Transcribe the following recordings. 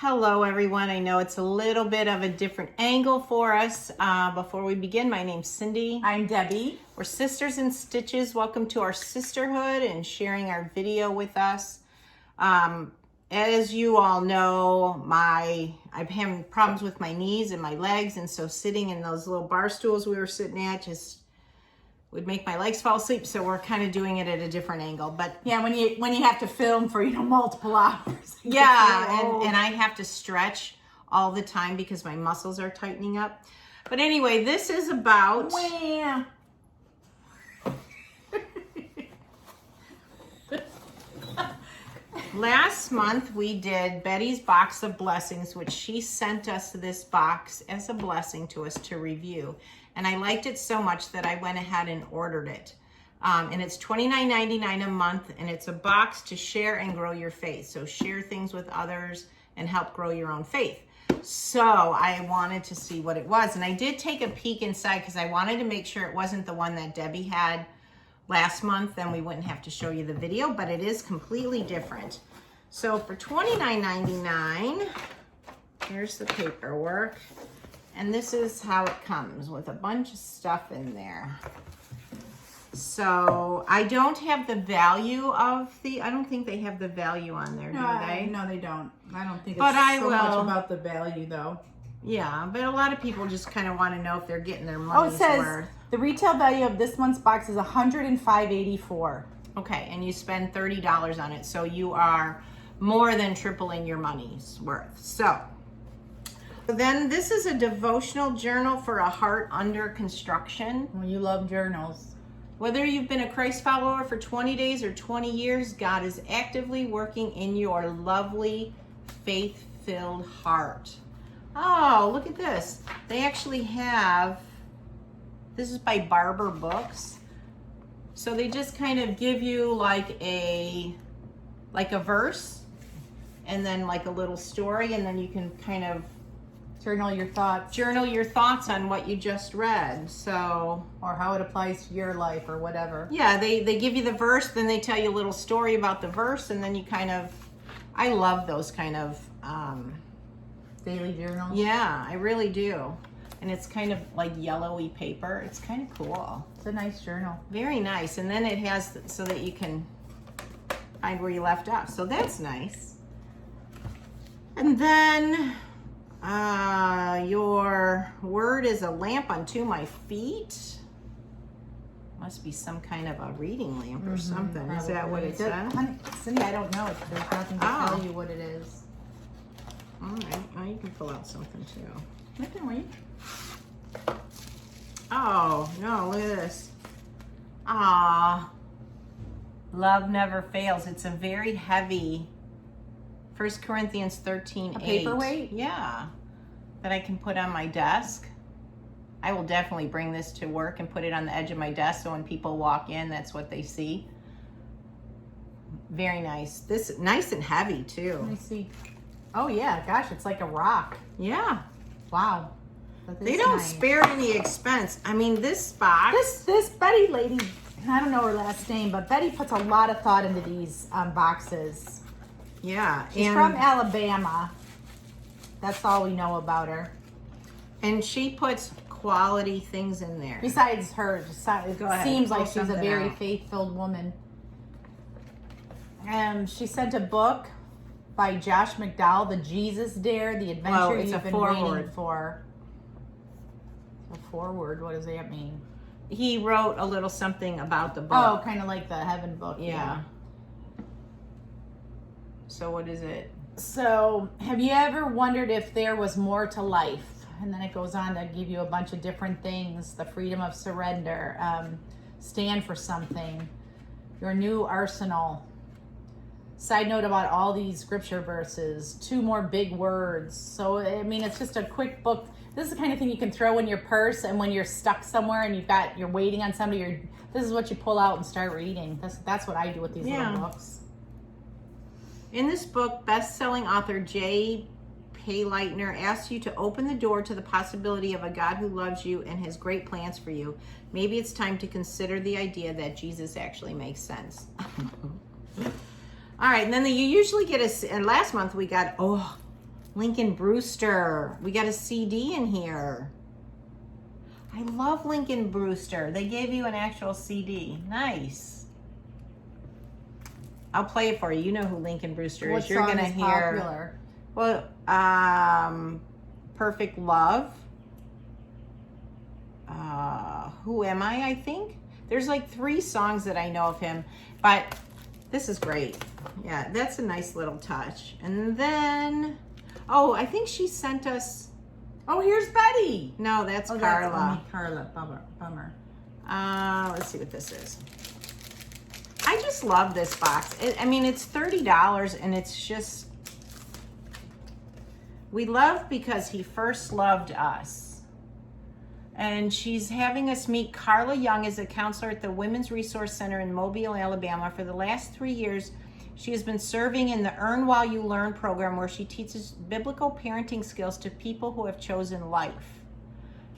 Hello everyone. I know it's a little bit of a different angle for us. Before we begin, my name's Cindy. I'm Debbie. We're Sisters in Stitches. Welcome to our sisterhood and sharing our video with us. As you all know, I've having problems with my knees and my legs, and so sitting in those little bar stools we were sitting at just would make my legs fall asleep. So we're kind of doing it at a different angle. But yeah, when you have to film for multiple hours. Yeah, and I have to stretch all the time because my muscles are tightening up. But anyway, this is about... Wow. Last month we did Betty's Box of Blessings, which she sent us this box as a blessing to us to review. And I liked it so much that I went ahead and ordered it. And it's $29.99 a month, and it's a box to share and grow your faith. So share things with others and help grow your own faith. So I wanted to see what it was, and I did take a peek inside because I wanted to make sure it wasn't the one that Debbie had last month. Then we wouldn't have to show you the video, but it is completely different. So for $29.99, here's the paperwork, and this is how it comes with a bunch of stuff in there. So I don't have the value of I don't think they have the value on there, do they? No, they don't. I don't think But it's much about the value, though. Yeah, but a lot of people just kind of want to know if they're getting their money's worth. Oh, it says the retail value of this month's box is $105.84. Okay, and you spend $30 on it, so you are more than tripling your money's worth. So then this is a devotional journal for a heart under construction. Well, you love journals. Whether you've been a Christ follower for 20 days or 20 years, God is actively working in your lovely, faith-filled heart. Oh, look at this. They actually have, this is by Barber Books. So they just kind of give you like a verse and then like a little story, and then you can kind of Journal your thoughts on what you just read. So, or how it applies to your life or whatever. Yeah, they give you the verse, then they tell you a little story about the verse, and then you kind of, I love those kind of daily journals. Yeah, I really do. And it's kind of like yellowy paper. It's kind of cool. It's a nice journal. Very nice. And then it has so that you can find where you left off. So that's nice. And then your word is a lamp unto my feet. Must be some kind of a reading lamp or something. Probably. Is that what it says? Honey, Cindy, I don't know. There's nothing to tell you what it is. All right. Well, you can pull out something too. I can read. Oh, no, look at this. Ah, love never fails. It's a very heavy 1 Corinthians 13:8. A paperweight? Yeah, that I can put on my desk. I will definitely bring this to work and put it on the edge of my desk so when people walk in, that's what they see. Very nice. This nice and heavy too. Let me see. Oh yeah, gosh, it's like a rock. Yeah. Wow. They don't spare any expense. I mean, this box. This Betty lady, I don't know her last name, but Betty puts a lot of thought into these boxes. Yeah. She's from Alabama. That's all we know about her. And she puts quality things in there. Besides her, it seems like she's a very faith-filled woman. She sent a book by Josh McDowell, The Jesus Dare, The Adventure You've Been Waiting For. A foreword, what does that mean? He wrote a little something about the book. Oh, kind of like the Heaven book. Yeah. So what is it? So, have you ever wondered if there was more to life? And then it goes on to give you a bunch of different things. The freedom of surrender, stand for something, your new arsenal. Side note about all these scripture verses, 2 more big words. So, I mean, it's just a quick book. This is the kind of thing you can throw in your purse, and when you're stuck somewhere and you're waiting on somebody, this is what you pull out and start reading. That's what I do with these little books. In this book, best-selling author J. Payleitner asks you to open the door to the possibility of a God who loves you and has great plans for you. Maybe it's time to consider the idea that Jesus actually makes sense. All right, and then you usually get and last month we got, Lincoln Brewster. We got a CD in here. I love Lincoln Brewster. They gave you an actual CD. Nice. I'll play it for you. You know who Lincoln Brewster is. What You're song gonna is hear. popular? Well, Perfect Love. Who Am I think. There's like 3 songs that I know of him, but this is great. Yeah, that's a nice little touch. And then, oh, I think she sent us, Oh, here's Betty. no, that's Oh, Carla. that's only Carla. Bummer. Let's see what this is. I just love this box. I mean, it's $30 and it's just, we love because he first loved us. And she's having us meet Carla Young as a counselor at the Women's Resource Center in Mobile, Alabama. For the last 3 years, she has been serving in the Earn While You Learn program, where she teaches biblical parenting skills to people who have chosen life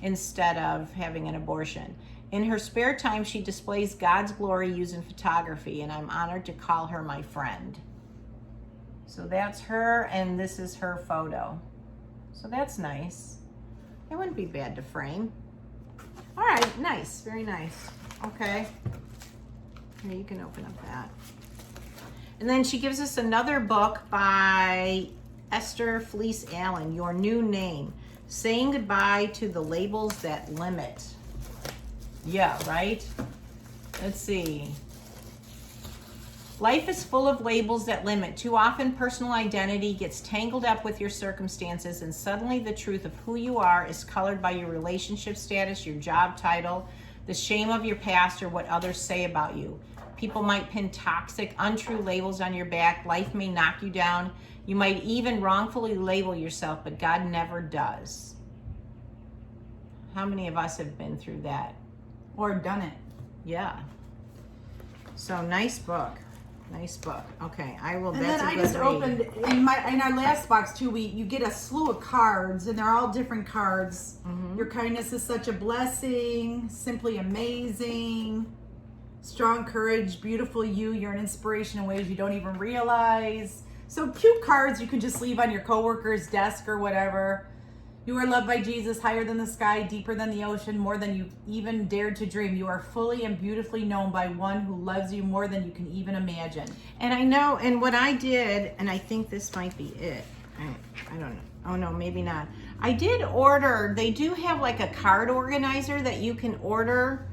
instead of having an abortion. In her spare time, she displays God's glory using photography, and I'm honored to call her my friend. So that's her, and this is her photo. So that's nice. It wouldn't be bad to frame. All right, nice, very nice. Okay. Here, you can open up that. And then she gives us another book by Esther Fleece Allen, Your New Name, Saying Goodbye to the Labels That Limit. Yeah, right? Let's see. Life is full of labels that limit. Too often, personal identity gets tangled up with your circumstances, and suddenly the truth of who you are is colored by your relationship status, your job title, the shame of your past, or what others say about you. People might pin toxic, untrue labels on your back. Life may knock you down. You might even wrongfully label yourself, but God never does. How many of us have been through that? Or done it. Yeah. So nice book. Nice book. Okay, I will. And That's then a I good just read. opened in our last box too. You get a slew of cards, and they're all different cards. Mm-hmm. Your kindness is such a blessing. Simply amazing. Strong courage. Beautiful you. You're an inspiration in ways you don't even realize. So cute cards you can just leave on your coworker's desk or whatever. You are loved by Jesus, higher than the sky, deeper than the ocean, more than you even dared to dream. You are fully and beautifully known by one who loves you more than you can even imagine. And I know, and what I did, and I think this might be it. I don't know. Oh no, maybe not. I did order, they do have like a card organizer that you can order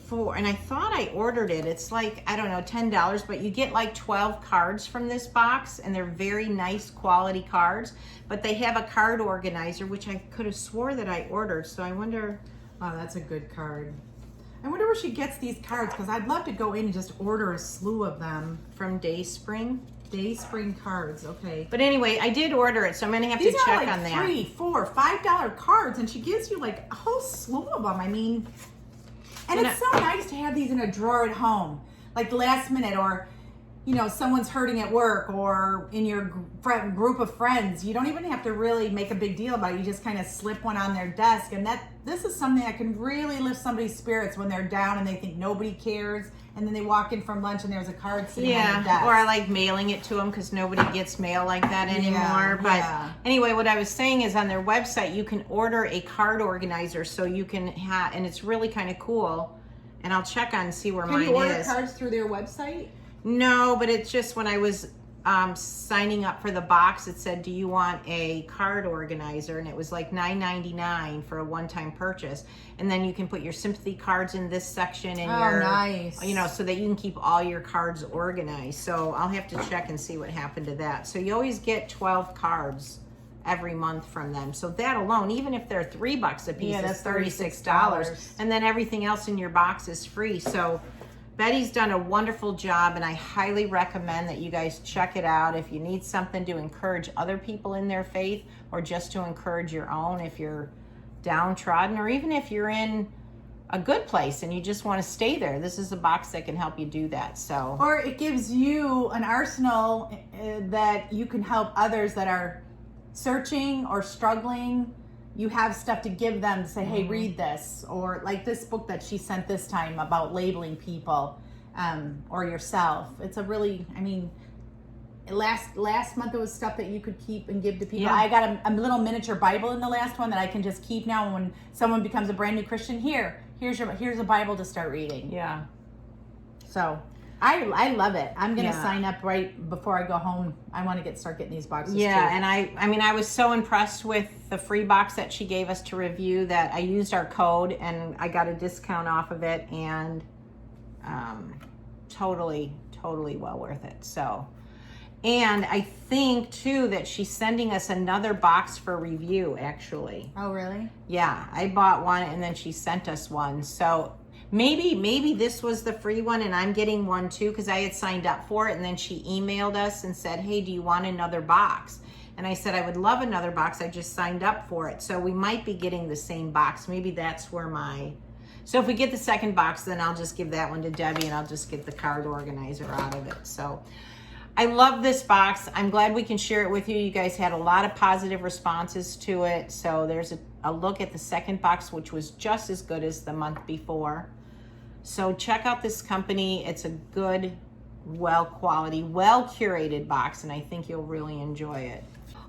for, and I thought I ordered it. It's like, I don't know, $10, but you get like 12 cards from this box, and they're very nice quality cards. But they have a card organizer, which I could have swore that I ordered. So I wonder. Oh, that's a good card. I wonder where she gets these cards, because I'd love to go in and just order a slew of them. From Dayspring. Dayspring cards, okay. But anyway, I did order it, so I'm gonna have These to are check like on that. $3, $4, $5 cards, and she gives you like a whole slew of them. I mean, and You it's so nice to have these in a drawer at home, like last minute, or you know, someone's hurting at work, or in your group of friends. You don't even have to really make a big deal about it. You just kind of slip one on their desk, and this is something that can really lift somebody's spirits when they're down and they think nobody cares, and then they walk in from lunch and there's a card sitting on the desk. Or I like mailing it to them because nobody gets mail like that anymore. But yeah. Anyway, what I was saying is on their website, you can order a card organizer, so you can have, and it's really kind of cool. And I'll check on and see where mine Can you order is. cards through their website? No, but it's just when I was signing up for the box, it said, do you want a card organizer? And it was like $9.99 for a one-time purchase. And then you can put your sympathy cards in this section, and Nice. you know, so that you can keep all your cards organized. So I'll have to check and see what happened to that. So you always get 12 cards every month from them. So that alone, even if they're $3 a piece, Yeah, that's that's $36. And then everything else in your box is free. So Betty's done a wonderful job, and I highly recommend that you guys check it out if you need something to encourage other people in their faith, or just to encourage your own if you're downtrodden, or even if you're in a good place and you just want to stay there. This is a box that can help you do that. So, Or it gives you an arsenal that you can help others that are searching or struggling. You have stuff to give them to say, hey, read this. Or like this book that she sent this time about labeling people, or yourself. It's a really, I mean, last month it was stuff that you could keep and give to people. Yeah. I got a little miniature Bible in the last one that I can just keep now. When someone becomes a brand new Christian, here's a Bible to start reading. Yeah. So I love it. I'm gonna Yeah. sign up right before I go home. I want to start getting these boxes. Yeah, too. and I mean, I was so impressed with the free box that she gave us to review that I used our code and I got a discount off of it, and totally well worth it. So, and I think too that she's sending us another box for review, actually. Oh really? Yeah, I bought one and then she sent us one. So maybe this was the free one and I'm getting one too, because I had signed up for it, and then she emailed us and said, hey, do you want another box? And I said, I would love another box. I just signed up for it. So we might be getting the same box. Maybe that's where so if we get the second box, then I'll just give that one to Debbie and I'll just get the card organizer out of it. So I love this box. I'm glad we can share it with you. You guys had a lot of positive responses to it. So there's a look at the second box, which was just as good as the month before. So check out this company. It's a good, well quality, well curated box, and I think you'll really enjoy it.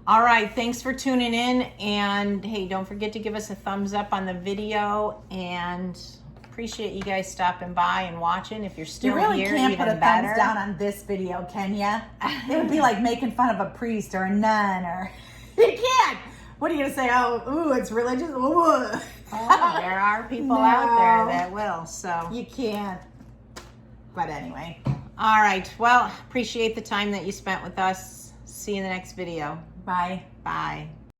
All right, thanks for tuning in, and hey, don't forget to give us a thumbs up on the video, and appreciate you guys stopping by and watching. If you're still You really here, can't even put a better. thumbs down on this video, can ya? It would be like making fun of a priest or a nun, or you can't. What are you gonna say? Oh, ooh, it's religious. Ooh. Oh, there are people out there that will. So You can't. But anyway. all right. Well, appreciate the time that you spent with us. See you in the next video. Bye. Bye.